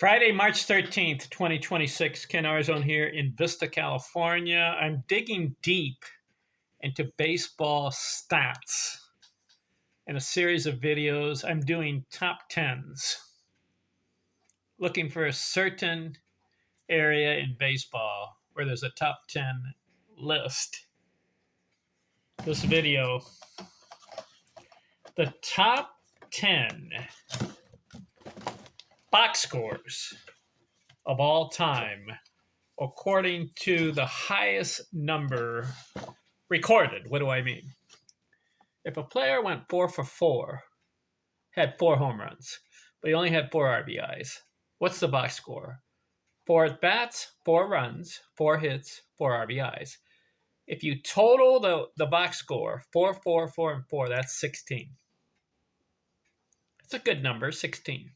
Friday, March 13th, 2026. Ken Arzone here in Vista, California. I'm digging deep into baseball stats in a series of videos. I'm doing top tens, looking for a certain area in baseball where there's a top 10 list. This video, the top 10 box scores of all time according to the highest number recorded. What do I mean? If a player went 4 for 4, had 4 home runs, but he only had 4 RBIs, what's the box score? 4 at bats, 4 runs, 4 hits, 4 RBIs. If you total the box score, 4, 4, 4, and 4, that's 16. It's a good number, 16.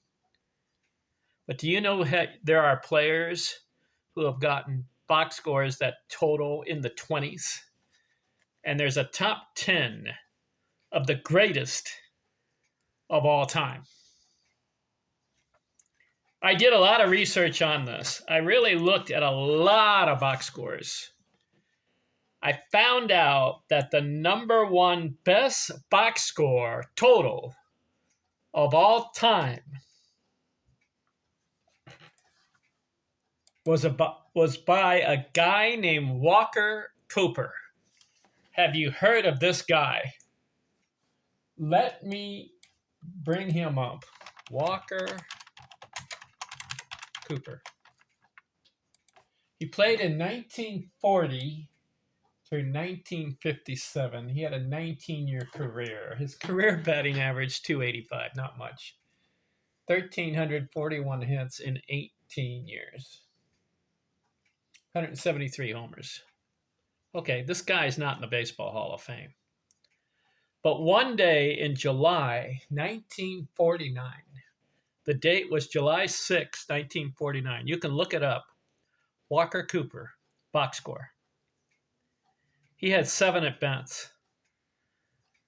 But do you know there are players who have gotten box scores that total in the 20s? And there's a top 10 of the greatest of all time. I did a lot of research on this. I really looked at a lot of box scores. I found out that the number one best box score total of all time was by a guy named Walker Cooper. Have you heard of this guy? Let me bring him up. Walker Cooper. He played in 1940 through 1957. He had a 19-year career. His career batting average, 285, not much. 1,341 hits in 18 years. 173 homers. Okay, this guy's not in the Baseball Hall of Fame. But one day in July 1949, the date was July 6, 1949. You can look it up. Walker Cooper, box score. He had 7 at-bats.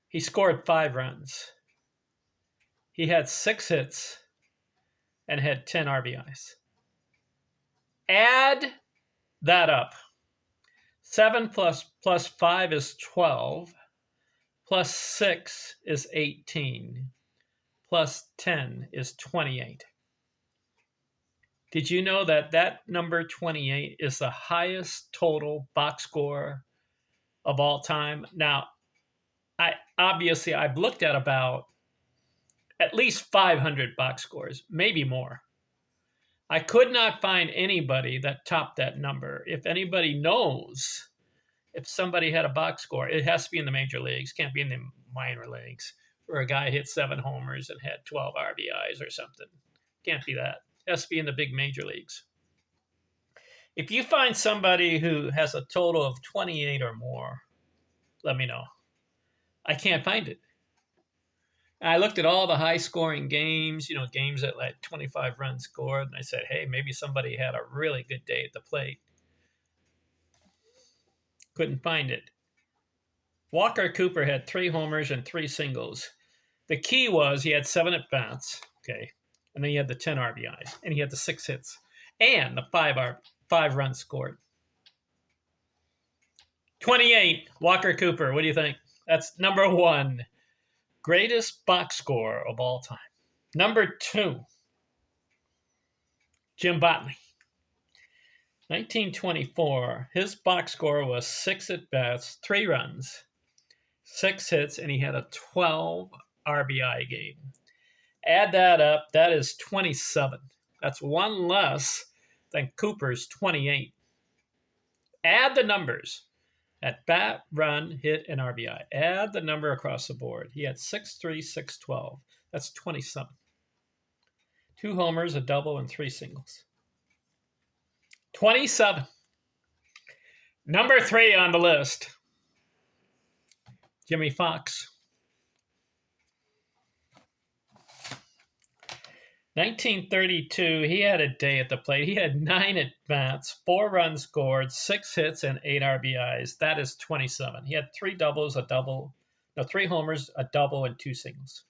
He scored 5 runs. He had 6 hits and had 10 RBIs. Add that up. 7 plus 5 is 12. Plus 6 is 18. Plus 10 is 28. Did you know that number 28 is the highest total box score of all time? Now, I've looked at at least 500 box scores, maybe more. I could not find anybody that topped that number. If anybody knows if somebody had a box score, it has to be in the major leagues, can't be in the minor leagues, where a guy hit 7 homers and had 12 RBIs or something. Can't be that. It has to be in the big major leagues. If you find somebody who has a total of 28 or more, let me know. I can't find it. I looked at all the high-scoring games, games that like 25 runs scored, and I said, hey, maybe somebody had a really good day at the plate. Couldn't find it. Walker Cooper had 3 homers and 3 singles. The key was he had 7 at-bats, okay, and then he had the 10 RBIs, and he had the 6 hits, and the 5 runs scored. 28, Walker Cooper. What do you think? That's number 1. Greatest box score of all time. Number 2, Jim Botany. 1924, his box score was 6 at-bats, 3 runs, 6 hits, and he had a 12 RBI game. Add that up, that is 27. That's 1 less than Cooper's 28. Add the numbers. At bat, run, hit, and RBI. Add the number across the board. He had 6-3, 6-12. That's 27. 2 homers, a double, and 3 singles. 27. Number 3 on the list, Jimmie Foxx. 1932, he had a day at the plate. He had 9 at-bats, 4 runs scored, 6 hits, and 8 RBIs. That is 27. He had 3 homers, a double, and 2 singles.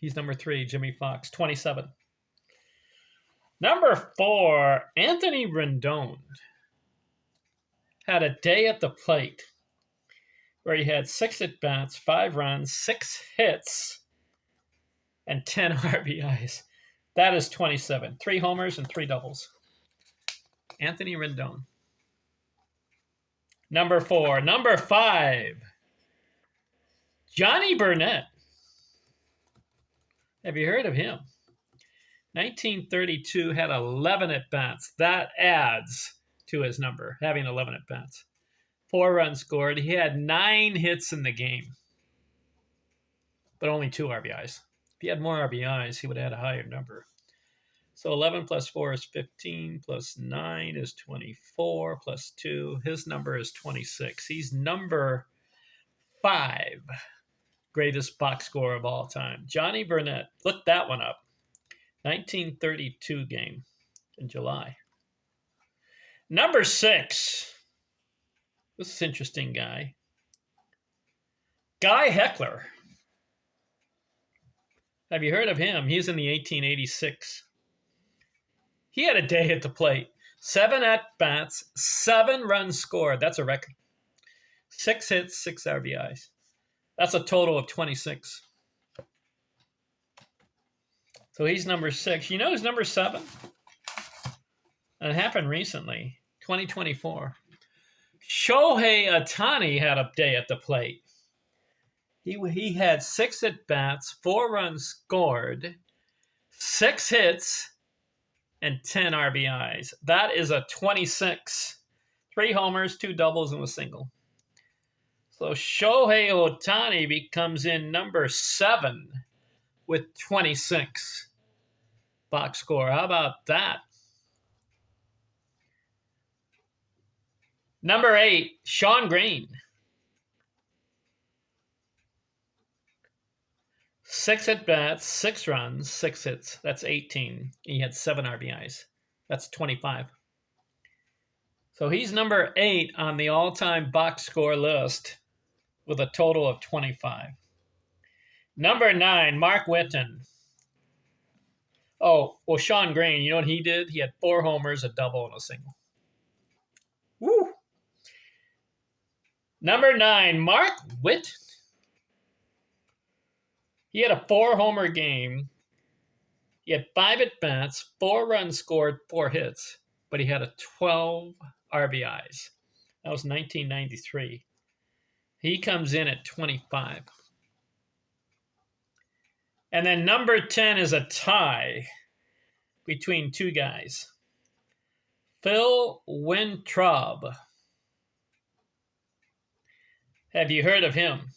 He's number 3, Jimmie Foxx, 27. Number 4, Anthony Rendon had a day at the plate where he had 6 at-bats, 5 runs, 6 hits, and 10 RBIs. That is 27. 3 homers and 3 doubles. Anthony Rendon. Number 4. Number 5, Johnny Burnett. Have you heard of him? 1932 had 11 at-bats. That adds to his number, having 11 at-bats. 4 runs scored. He had 9 hits in the game, but only 2 RBIs. If he had more RBIs, he would have had a higher number. So 11 plus 4 is 15, plus 9 is 24, plus 2. His number is 26. He's number 5 greatest box scorer of all time. Johnny Burnett. Look that one up. 1932 game in July. Number 6. This is an interesting guy. Guy Heckler. Have you heard of him? He's in the 1886. He had a day at the plate. 7 at-bats, 7 runs scored. That's a record. 6 hits, 6 RBIs. That's a total of 26. So he's number 6. You know who's number 7? And it happened recently, 2024. Shohei Ohtani had a day at the plate. He had 6 at-bats, 4 runs scored, 6 hits, and 10 RBIs. That is a 26. 3 homers, 2 doubles, and a single. So Shohei Ohtani becomes in number 7 with 26 box score. How about that? Number 8, Shawn Green. 6 at-bats, 6 runs, 6 hits. That's 18. He had 7 RBIs. That's 25. So he's number 8 on the all-time box score list with a total of 25. Number 9, Mark Whiten. Oh, well, Shawn Green, you know what he did? He had 4 homers, a double, and a single. Woo! Number 9, Mark Whiten. He had a 4-homer game. He had 5 at-bats, 4 runs scored, 4 hits, but he had a 12 RBIs. That was 1993. He comes in at 25. And then number 10 is a tie between 2 guys. Phil Weintraub. Have you heard of him?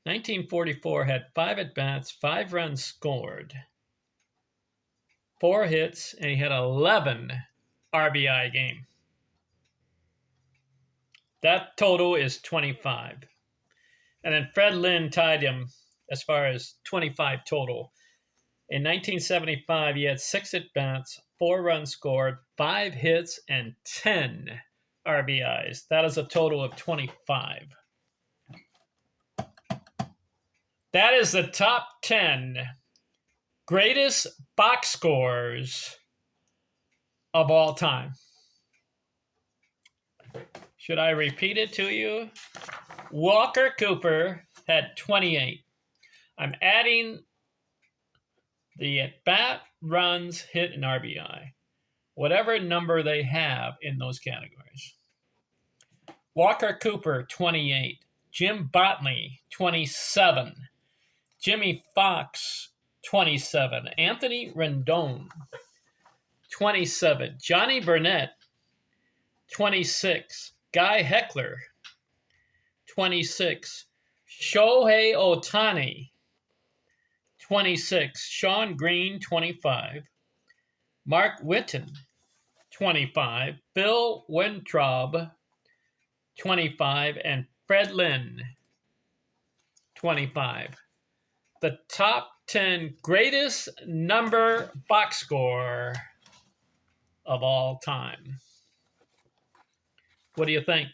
1944 had 5 at-bats, 5 runs scored, 4 hits, and he had 11 RBI game. That total is 25. And then Fred Lynn tied him as far as 25 total. In 1975, he had 6 at-bats, 4 runs scored, 5 hits, and 10 RBIs. That is a total of 25. That is the top 10 greatest box scores of all time. Should I repeat it to you? Walker Cooper had 28. I'm adding the at-bat, runs, hit, and RBI. Whatever number they have in those categories. Walker Cooper, 28. Jim Botany, 27. Jimmy Fox, 27. Anthony Rendon, 27. Johnny Burnett, 26. Guy Heckler, 26. Shohei Ohtani, 26. Shawn Green, 25. Mark Whiten, 25. Phil Weintraub, 25. And Fred Lynn, 25. The top 10 greatest number box score of all time. What do you think?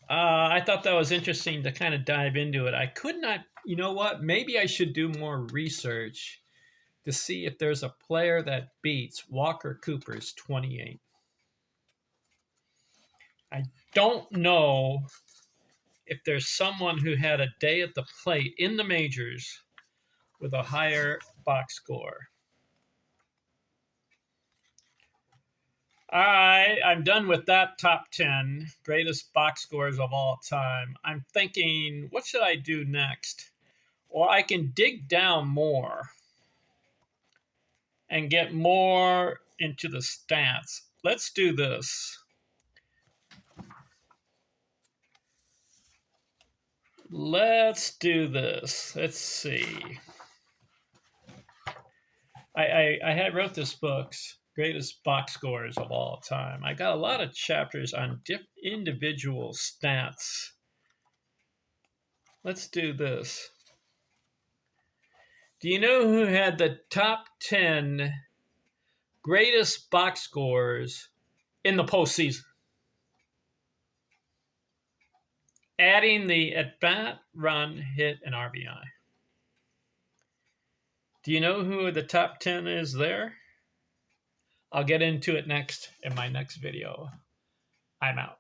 I thought that was interesting to kind of dive into it. I could not, you know what? Maybe I should do more research to see if there's a player that beats Walker Cooper's 28. I don't know if there's someone who had a day at the plate in the majors with a higher box score. All right, I'm done with that top 10 greatest box scores of all time. I'm thinking, what should I do next? Well, I can dig down more and get more into the stats. Let's do this. Let's do this. Let's see. I had wrote this book's greatest box scores of all time. I got a lot of chapters on individual stats. Let's do this. Do you know who had the top 10 greatest box scores in the postseason? Adding the at bat, run, hit, and RBI. Do you know who the top 10 is there? I'll get into it next in my next video. I'm out.